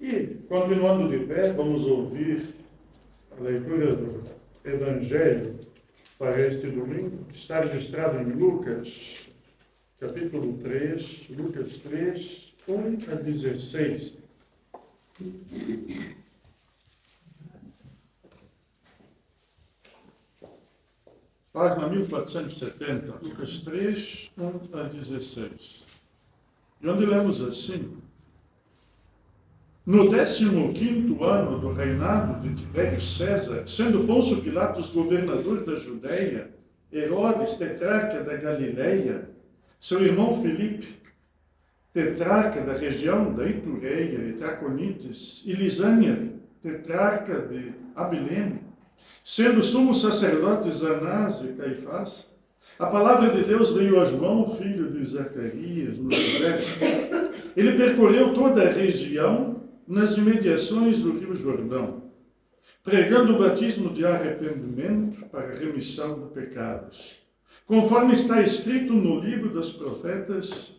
E, continuando de pé, vamos ouvir a leitura do Evangelho para este domingo, que está registrado em Lucas, capítulo 3, Lucas 3, 1 a 16. Página 1470, Lucas 3, 1 a 16. E onde lemos assim: No 15º ano do reinado de Tibério César, sendo Pôncio Pilatos governador da Judéia, Herodes, tetrarca da Galileia, seu irmão Filipe, tetrarca da região da Itureia e Traconites, e Lisânia, tetrarca de Abilene, sendo sumo sacerdotes Anás e Caifás, a palavra de Deus veio a João, filho de Zacarias, no deserto. Ele percorreu toda a região nas imediações do Rio Jordão, pregando o batismo de arrependimento para a remissão de pecados, conforme está escrito no livro dos profetas,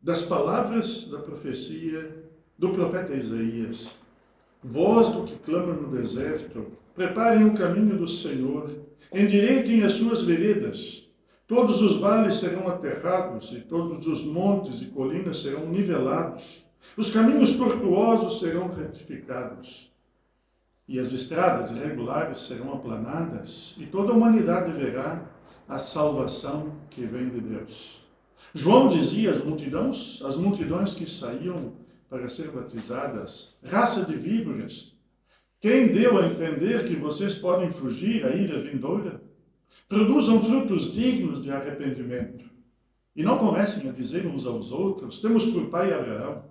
das palavras da profecia do profeta Isaías. Voz do que clama no deserto, preparem o caminho do Senhor, endireitem as suas veredas. Todos os vales serão aterrados, e todos os montes e colinas serão nivelados. Os caminhos tortuosos serão retificados, e as estradas irregulares serão aplanadas, e toda a humanidade verá a salvação que vem de Deus. João dizia às multidões que saíam para ser batizadas: raça de víboras, quem deu a entender que vocês podem fugir à ira vindoura? Produzam frutos dignos de arrependimento. E não comecem a dizer uns aos outros: temos por pai Abraão.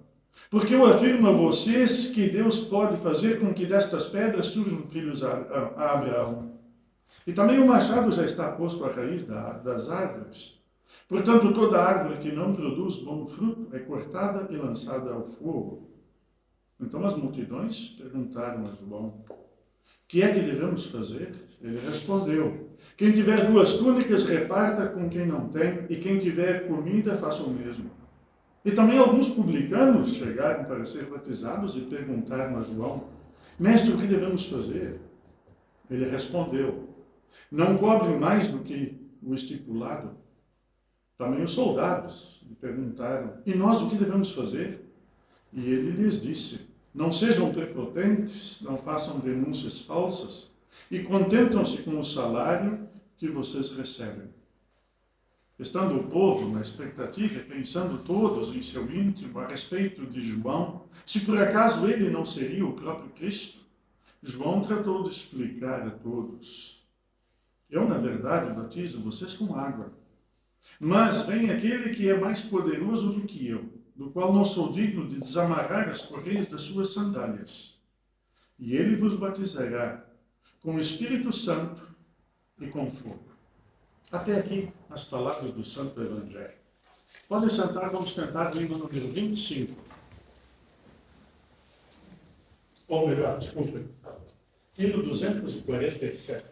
Porque eu afirmo a vocês que Deus pode fazer com que destas pedras surjam filhos a Abraão. E também o machado já está posto à raiz das árvores. Portanto, toda árvore que não produz bom fruto é cortada e lançada ao fogo. Então as multidões perguntaram a João: que é que devemos fazer? Ele respondeu: quem tiver 2 túnicas, reparta com quem não tem, e quem tiver comida, faça o mesmo. E também alguns publicanos chegaram para ser batizados e perguntaram a João: mestre, o que devemos fazer? Ele respondeu: não cobrem mais do que o estipulado. Também os soldados lhe perguntaram: e nós o que devemos fazer? E ele lhes disse: não sejam prepotentes, não façam denúncias falsas, e contentam-se com o salário que vocês recebem. Estando o povo na expectativa, pensando todos em seu íntimo a respeito de João, se por acaso ele não seria o próprio Cristo, João tratou de explicar a todos: eu, na verdade, batizo vocês com água, mas vem aquele que é mais poderoso do que eu, do qual não sou digno de desamarrar as correias das suas sandálias. E ele vos batizará com o Espírito Santo e com fogo. Até aqui as palavras do Santo Evangelho. Podem sentar, vamos tentar o hino número 25. Ou melhor, desculpe, hino 247.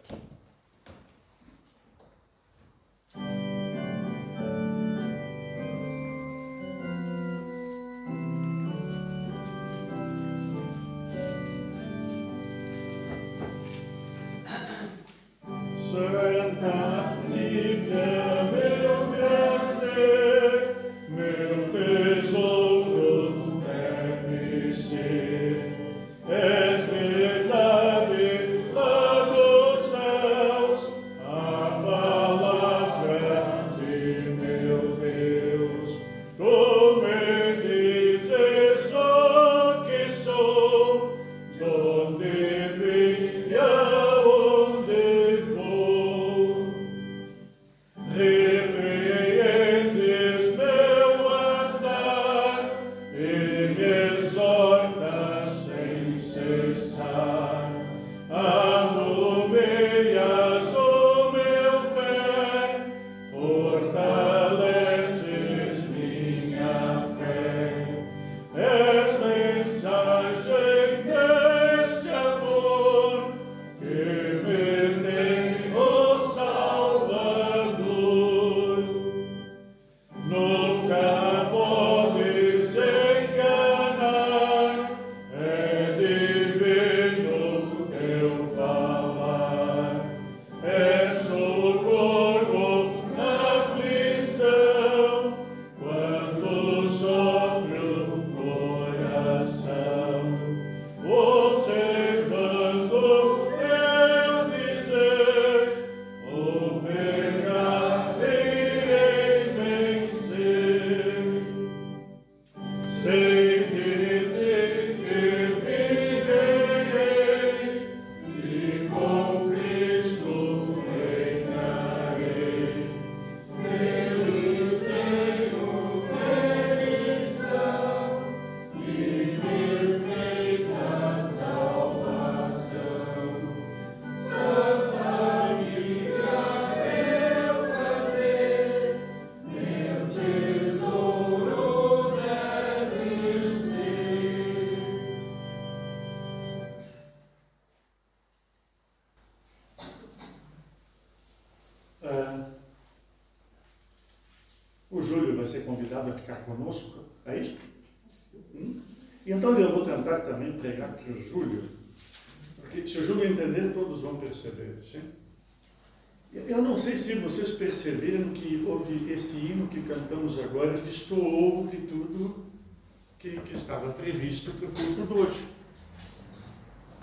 Es verdade, la doce O Júlio vai ser convidado a ficar conosco, é isso? E então eu vou tentar também pregar para o Júlio, porque se o Júlio entender, todos vão perceber, sim? Eu não sei se vocês perceberam que houve este hino que cantamos agora, destoou de tudo que estava previsto para o culto de hoje.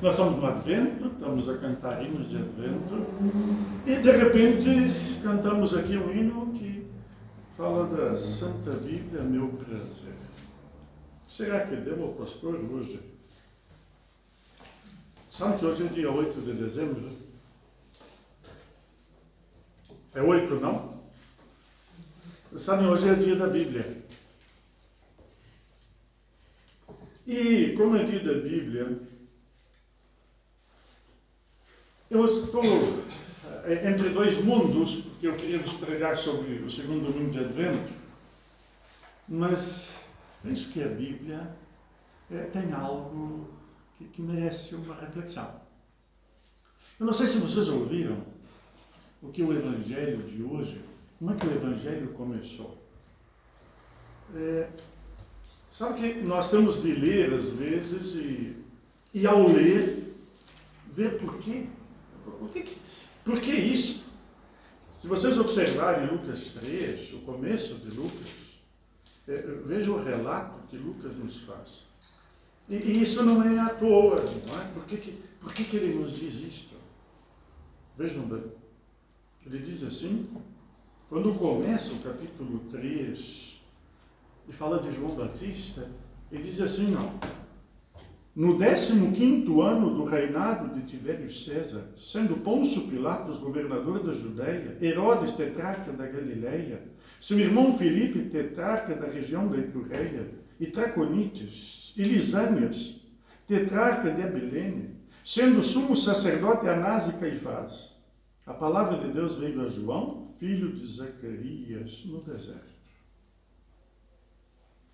Nós estamos no Advento, estamos a cantar hinos de Advento, e de repente cantamos aqui um hino que fala da Santa Bíblia, meu prazer. Será que deu ao pastor hoje? Sabe que hoje é dia 8 de dezembro? É 8, não? Sabe, hoje é dia da Bíblia. E como é dia da Bíblia, eu estou entre dois mundos, porque eu queria vos pregar sobre o segundo domingo de Advento, mas penso que a Bíblia tem algo que merece uma reflexão. Eu não sei se vocês ouviram o que o Evangelho de hoje, como é que o Evangelho começou. Sabe que nós temos de ler às vezes e ao ler, ver por quê. Por que isso? Se vocês observarem Lucas 3, o começo de Lucas, vejam o relato que Lucas nos faz. E isso não é à toa, não é? Por que ele nos diz isto? Vejam bem. Ele diz assim, quando começa o capítulo 3, e fala de João Batista, ele diz assim, no 15º ano do reinado de Tibério César, sendo Pôncio Pilatos governador da Judeia, Herodes tetrarca da Galileia, seu irmão Filipe tetrarca da região da Itureia, e Traconites, e Lisânias, tetrarca de Abilene, sendo sumo sacerdote Anás e Caifás, a palavra de Deus veio a João, filho de Zacarias, no deserto.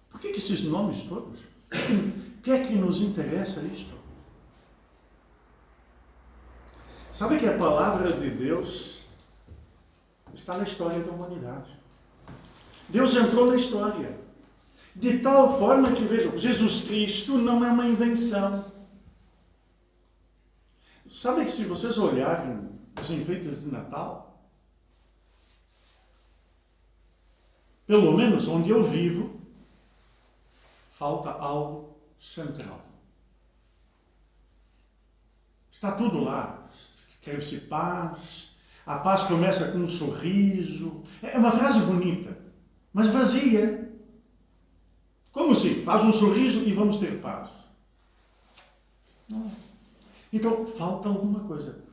Por que esses nomes todos? O que é que nos interessa isto? Sabe que a palavra de Deus está na história da humanidade. Deus entrou na história. De tal forma que, vejam, Jesus Cristo não é uma invenção. Sabe que se vocês olharem os enfeites de Natal, pelo menos onde eu vivo, falta algo central. Está tudo lá. Escreve-se paz. A paz começa com um sorriso. É uma frase bonita, mas vazia. Como assim? Faz um sorriso e vamos ter paz. Não. Então, falta alguma coisa.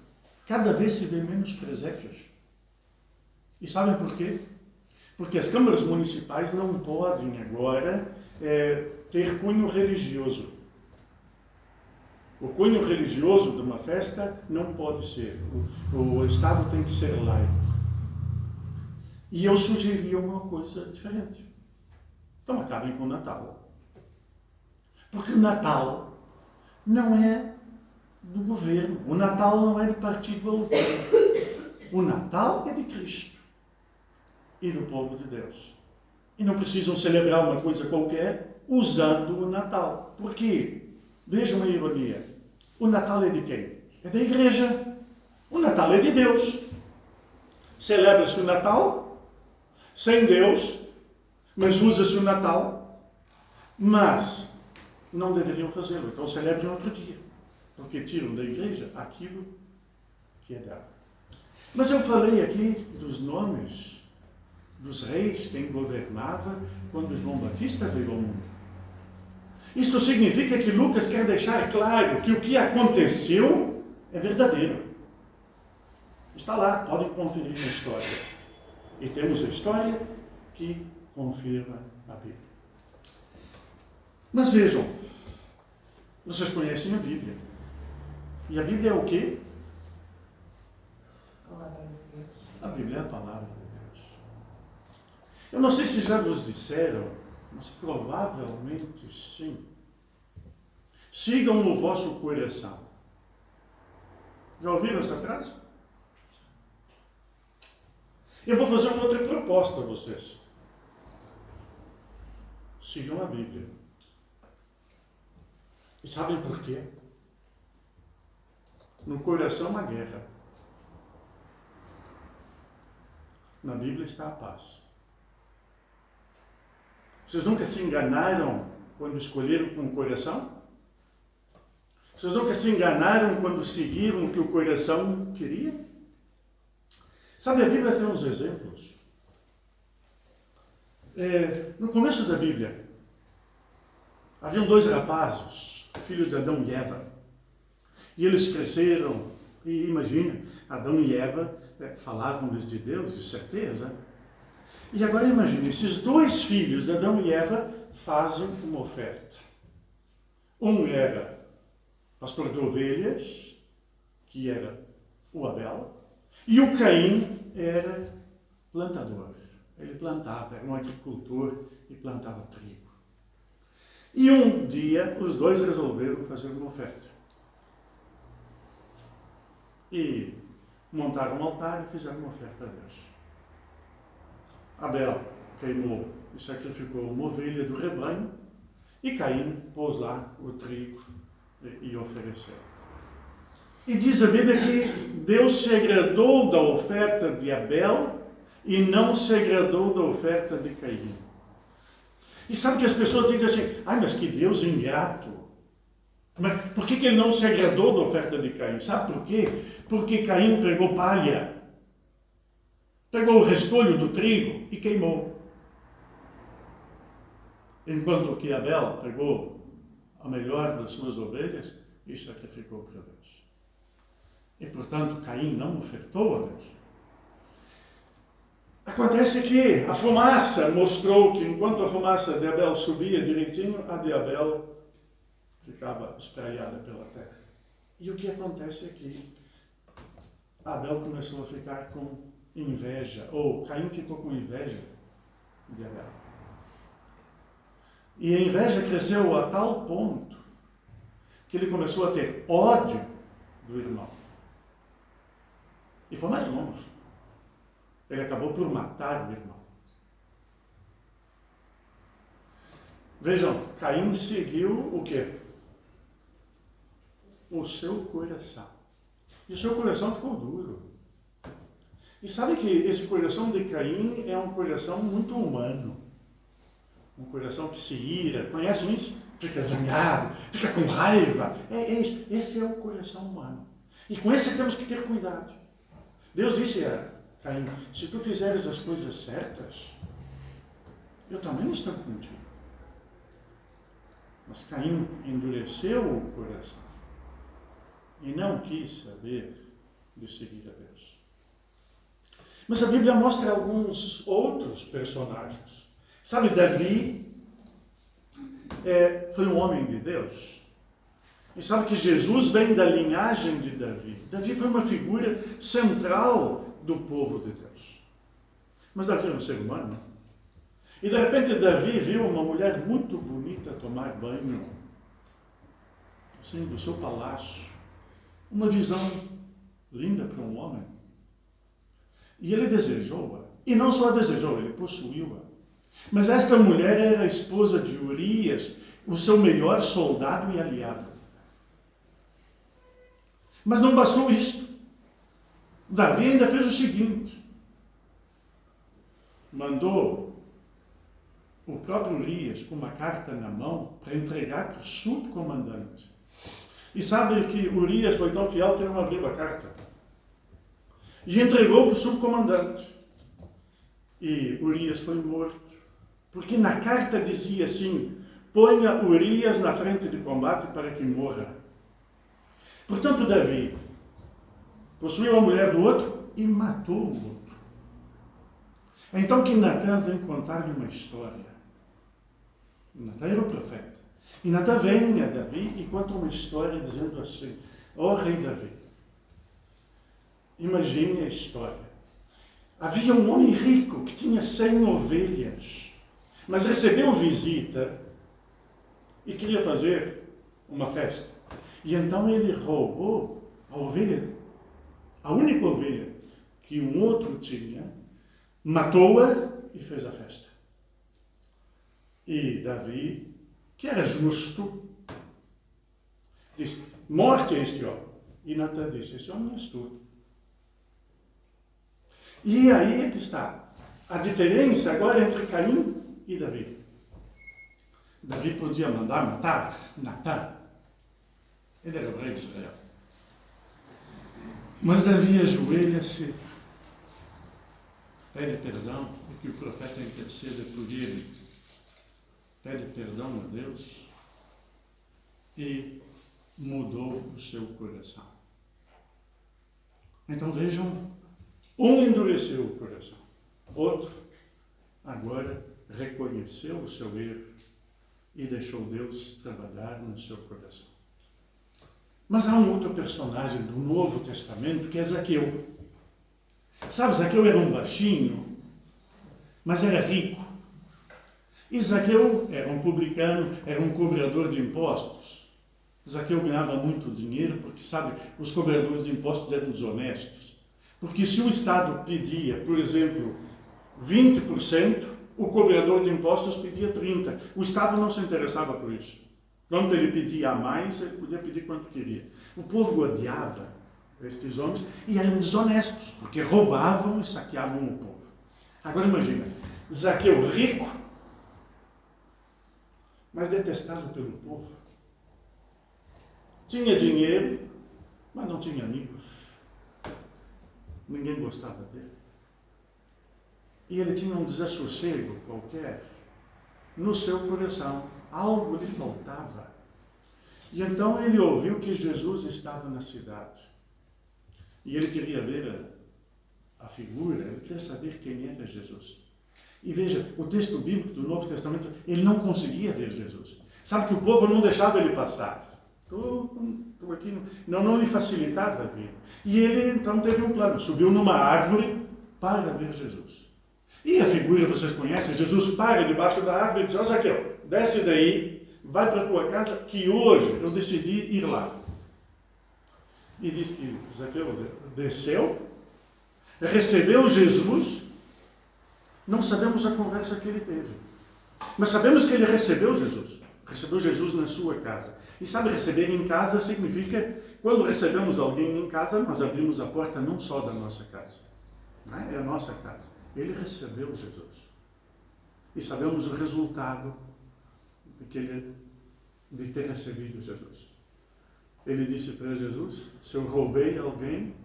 Cada vez se vê menos presépios. E sabem por quê? Porque as câmaras municipais não podem agora ter cunho religioso. O cunho religioso de uma festa não pode ser. O Estado tem que ser laico. E eu sugeria uma coisa diferente. Então acabem com o Natal. Porque o Natal não é do governo. O Natal não é do partido algum. O Natal é de Cristo e do povo de Deus. E não precisam celebrar uma coisa qualquer usando o Natal. Por quê? Vejam a ironia. O Natal é de quem? É da igreja. O Natal é de Deus. Celebra-se o Natal sem Deus, mas usa-se o Natal, mas não deveriam fazê-lo. Então celebrem outro dia. Porque tiram da igreja aquilo que é dado. Mas eu falei aqui dos nomes dos reis, quem governava quando João Batista veio ao mundo. Isto significa que Lucas quer deixar claro que o que aconteceu é verdadeiro. Está lá, podem conferir na história. E temos a história que confirma a Bíblia. Mas vejam, vocês conhecem a Bíblia. E a Bíblia é o quê? A Bíblia é a palavra de Deus. Eu não sei se já vos disseram, mas provavelmente sim. Sigam o vosso coração. Já ouviram essa frase? Eu vou fazer uma outra proposta a vocês. sigam a Bíblia. E sabem por quê? No coração, a guerra. Na Bíblia está a paz. Vocês nunca se enganaram quando escolheram com o coração? Vocês nunca se enganaram quando seguiram o que o coração queria? Sabe, a Bíblia tem uns exemplos. No começo da Bíblia, haviam dois rapazes, filhos de Adão e Eva. E eles cresceram, e imagina, Adão e Eva falavam-lhes de Deus, de certeza. E agora imagine, esses dois filhos de Adão e Eva fazem uma oferta. Um era pastor de ovelhas, que era o Abel, e o Caim era plantador. Ele plantava, era um agricultor e plantava trigo. E um dia os dois resolveram fazer uma oferta. E montaram um altar e fizeram uma oferta a Deus. Abel queimou e sacrificou uma ovelha do rebanho, e Caim pôs lá o trigo e ofereceu. E diz a Bíblia que Deus se agradou da oferta de Abel e não se agradou da oferta de Caim. E sabe que as pessoas dizem assim, mas que Deus ingrato. Mas por que ele não se agradou da oferta de Caim? Sabe por quê? Porque Caim pegou palha, pegou o restolho do trigo e queimou. Enquanto que Abel pegou a melhor das suas ovelhas e sacrificou para Deus. E, portanto, Caim não ofertou a Deus. Acontece que a fumaça mostrou que, enquanto a fumaça de Abel subia direitinho, a de Abel ficava espraiada pela terra. E o que acontece é que Abel começou a ficar com inveja, ou Caim ficou com inveja de Abel. E a inveja cresceu a tal ponto que ele começou a ter ódio do irmão. E foi mais longe. Ele acabou por matar o irmão. Vejam, Caim seguiu o quê? O seu coração. E o seu coração ficou duro. E sabe que esse coração de Caim é um coração muito humano. Um coração que se ira. Conhecem isso? Fica zangado, fica com raiva. Esse é o coração humano. E com esse temos que ter cuidado. Deus disse a Caim, se tu fizeres as coisas certas, eu também estou contigo. Mas Caim endureceu o coração e não quis saber de seguir a Deus. Mas a Bíblia mostra alguns outros personagens. Sabe, Davi foi um homem de Deus. E sabe que Jesus vem da linhagem de Davi. Davi foi uma figura central do povo de Deus. Mas Davi era um ser humano. E de repente Davi viu uma mulher muito bonita tomar banho, assim, do seu palácio. Uma visão linda para um homem. E ele desejou-a. E não só a desejou, ele possuiu-a. Mas esta mulher era a esposa de Urias, o seu melhor soldado e aliado. Mas não bastou isto. Davi ainda fez o seguinte. Mandou o próprio Urias com uma carta na mão para entregar para o subcomandante. E sabe que Urias foi tão fiel que não abriu a carta. E entregou para o subcomandante. E Urias foi morto. Porque na carta dizia assim, ponha Urias na frente de combate para que morra. Portanto, Davi possuiu a mulher do outro e matou o outro. Então que Natã vem contar-lhe uma história. Natã era o profeta. E Natã vem a Davi e conta uma história dizendo assim, ó rei Davi, imagine a história. Havia um homem rico que tinha 100 ovelhas, mas recebeu visita e queria fazer uma festa. E então ele roubou a ovelha, a única ovelha que um outro tinha, matou-a e fez a festa. E Davi, que era justo, disse, morte a este homem. E Natan disse, esse homem és tu. E aí é que está a diferença agora entre Caim e Davi. Davi podia mandar matar Natan. Ele era o rei de Israel. Mas Davi ajoelha-se, pede perdão, e que o profeta interceda por ele. Pede perdão a Deus e mudou o seu coração. Então vejam, um endureceu o coração, outro agora reconheceu o seu erro e deixou Deus trabalhar no seu coração. Mas há um outro personagem do Novo Testamento que é Zaqueu. Sabe, Zaqueu era um baixinho, mas era rico. E Zaqueu era um publicano, era um cobrador de impostos. Zaqueu ganhava muito dinheiro porque, sabe, os cobradores de impostos eram desonestos. Porque se o Estado pedia, por exemplo, 20%, o cobrador de impostos pedia 30%. O Estado não se interessava por isso. Quando ele pedia a mais, ele podia pedir quanto queria. O povo odiava estes homens e eram desonestos, porque roubavam e saqueavam o povo. Agora imagina, Zaqueu rico, mas detestado pelo povo. Tinha dinheiro, mas não tinha amigos. Ninguém gostava dele. E ele tinha um desassossego qualquer no seu coração. Algo lhe faltava. E então ele ouviu que Jesus estava na cidade. E ele queria ver a figura, ele queria saber quem era Jesus. E veja, o texto bíblico do Novo Testamento, ele não conseguia ver Jesus. Sabe que o povo não deixava ele passar. Estou aqui, não lhe facilitava a vida. E ele então teve um plano, subiu numa árvore para ver Jesus. E a figura vocês conhecem, Jesus para debaixo da árvore e diz, ó Zaqueu, desce daí, vai para a tua casa, que hoje eu decidi ir lá. E diz que Zaqueu desceu, recebeu Jesus, não sabemos a conversa que ele teve, mas sabemos que ele recebeu Jesus na sua casa. E sabe, receber em casa significa, quando recebemos alguém em casa, nós abrimos a porta não só da nossa casa, não é? É a nossa casa. Ele recebeu Jesus. E sabemos o resultado de ter recebido Jesus. Ele disse para Jesus, se eu roubei alguém,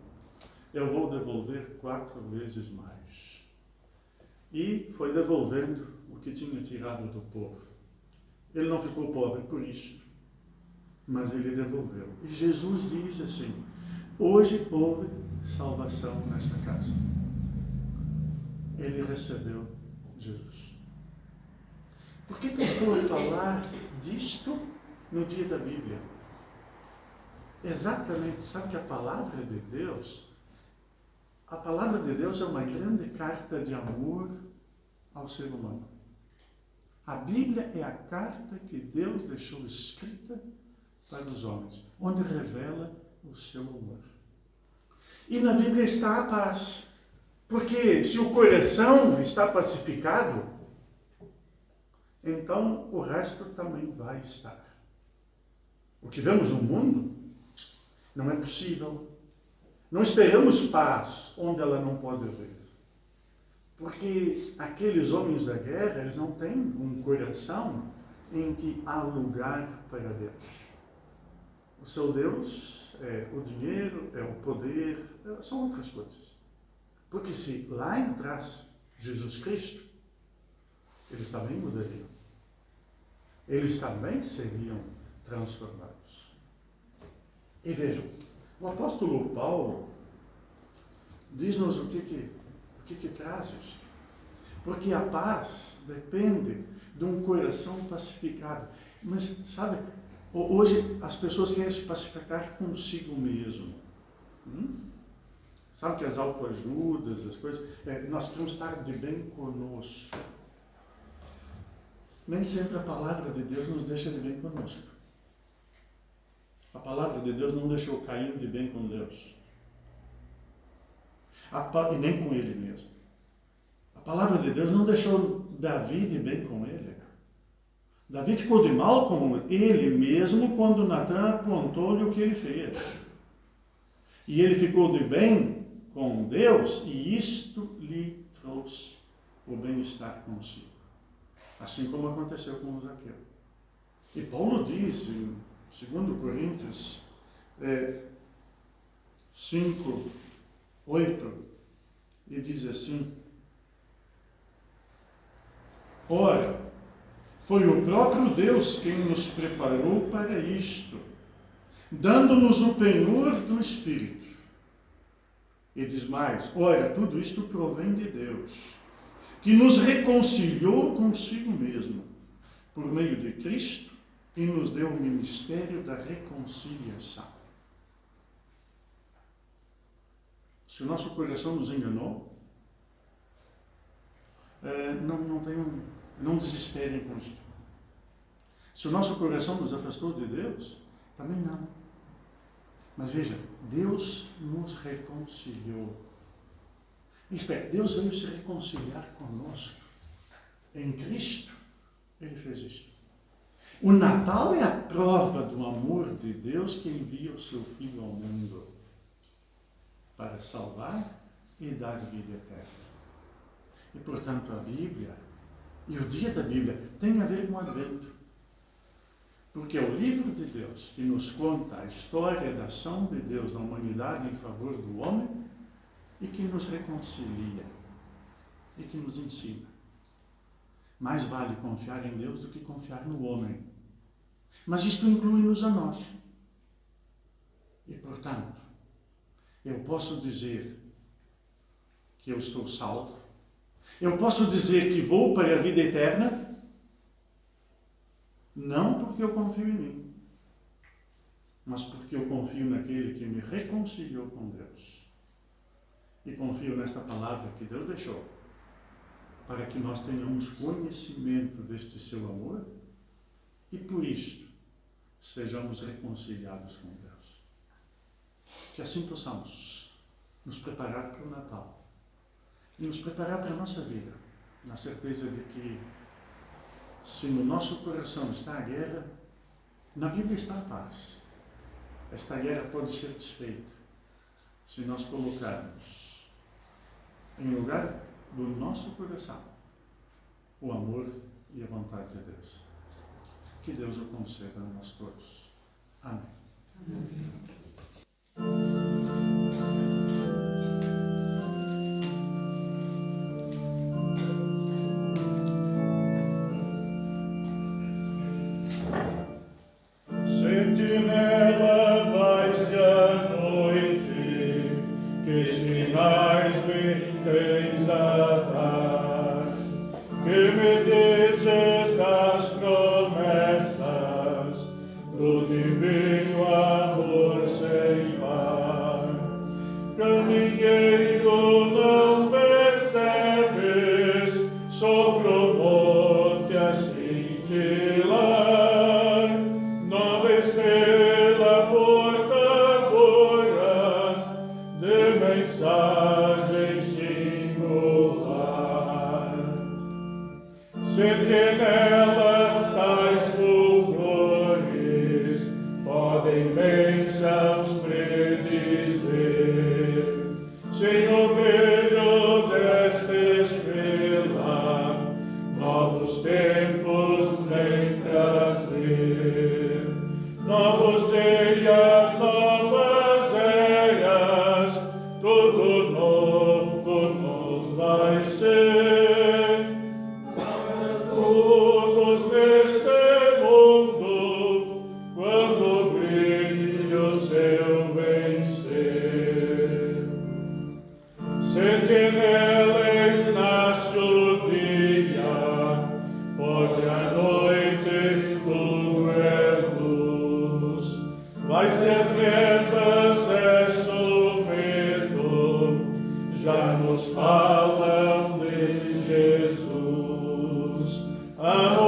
eu vou devolver 4 vezes mais. E foi devolvendo o que tinha tirado do povo. Ele não ficou pobre por isso, mas ele devolveu. E Jesus diz assim, hoje houve salvação nesta casa. Ele recebeu Jesus. Por que eu estou a falar disto no dia da Bíblia? Exatamente, sabe que a palavra de Deus é uma grande carta de amor ao ser humano. A Bíblia é a carta que Deus deixou escrita para os homens, onde revela o seu amor. E na Bíblia está a paz. Porque se o coração está pacificado, então o resto também vai estar. O que vemos no mundo não é possível. Não esperamos paz onde ela não pode haver. Porque aqueles homens da guerra, eles não têm um coração em que há lugar para Deus. O seu Deus é o dinheiro, é o poder, são outras coisas. Porque se lá entrasse Jesus Cristo, eles também mudariam. Eles também seriam transformados. E vejam, o apóstolo Paulo diz-nos o que traz isso. Porque a paz depende de um coração pacificado. Mas, sabe, hoje as pessoas querem se pacificar consigo mesmo. Sabe que as autoajudas, as coisas, nós temos que estar de bem conosco. Nem sempre a palavra de Deus nos deixa de bem conosco. A palavra de Deus não deixou Caim de bem com Deus. E nem com ele mesmo. A palavra de Deus não deixou Davi de bem com ele. Davi ficou de mal com ele mesmo quando Natan apontou-lhe o que ele fez. E ele ficou de bem com Deus e isto lhe trouxe o bem-estar consigo. Assim como aconteceu com Zaqueu. E Paulo diz em 2 Coríntios 5, 8, e diz assim: ora, foi o próprio Deus quem nos preparou para isto, dando-nos o penhor do Espírito. E diz mais: ora, tudo isto provém de Deus, que nos reconciliou consigo mesmo, por meio de Cristo, e nos deu o ministério da reconciliação. Se o nosso coração nos enganou, não desesperem com isto. Se o nosso coração nos afastou de Deus, também não. Mas veja, Deus nos reconciliou. Espera, Deus veio se reconciliar conosco. Em Cristo, Ele fez isto. O Natal é a prova do amor de Deus que envia o seu Filho ao mundo para salvar e dar vida eterna. E, portanto, a Bíblia e o dia da Bíblia tem a ver com o Advento. Porque é o livro de Deus que nos conta a história da ação de Deus na humanidade em favor do homem e que nos reconcilia e que nos ensina. Mais vale confiar em Deus do que confiar no homem. Mas isto inclui-nos a nós. E, portanto, eu posso dizer que eu estou salvo. Eu posso dizer que vou para a vida eterna, não porque eu confio em mim, mas porque eu confio naquele que me reconciliou com Deus. E confio nesta palavra que Deus deixou, para que nós tenhamos conhecimento deste seu amor e, por isto, sejamos reconciliados com Deus. Que assim possamos nos preparar para o Natal e nos preparar para a nossa vida, na certeza de que, se no nosso coração está a guerra, na Bíblia está a paz. Esta guerra pode ser desfeita se nós colocarmos em lugar do nosso coração o amor e a vontade de Deus. Que Deus o conceda a nós todos. Amém. Amém. Sentinela, vai-se a noite, que sinais me tens a dar, que me dizes das promessas do divino amor sem par. Caminheiro, não percebes sobre o monte a cintilar, nova estrela portadora de mensagem singular. Sentinela, tais fulgores podem bênçãos predizer, sem o brilho desta estrela, novos tempos vem trazer, novos dias, novas eras, tudo novo nos vai ser. Para todos neste mundo, quando brilhe o seu vencer. Sentinelas, nasce o dia, foge a noite, tudo é luz. Vai ser trevas, é medo, já nos falam de Jesus. Amor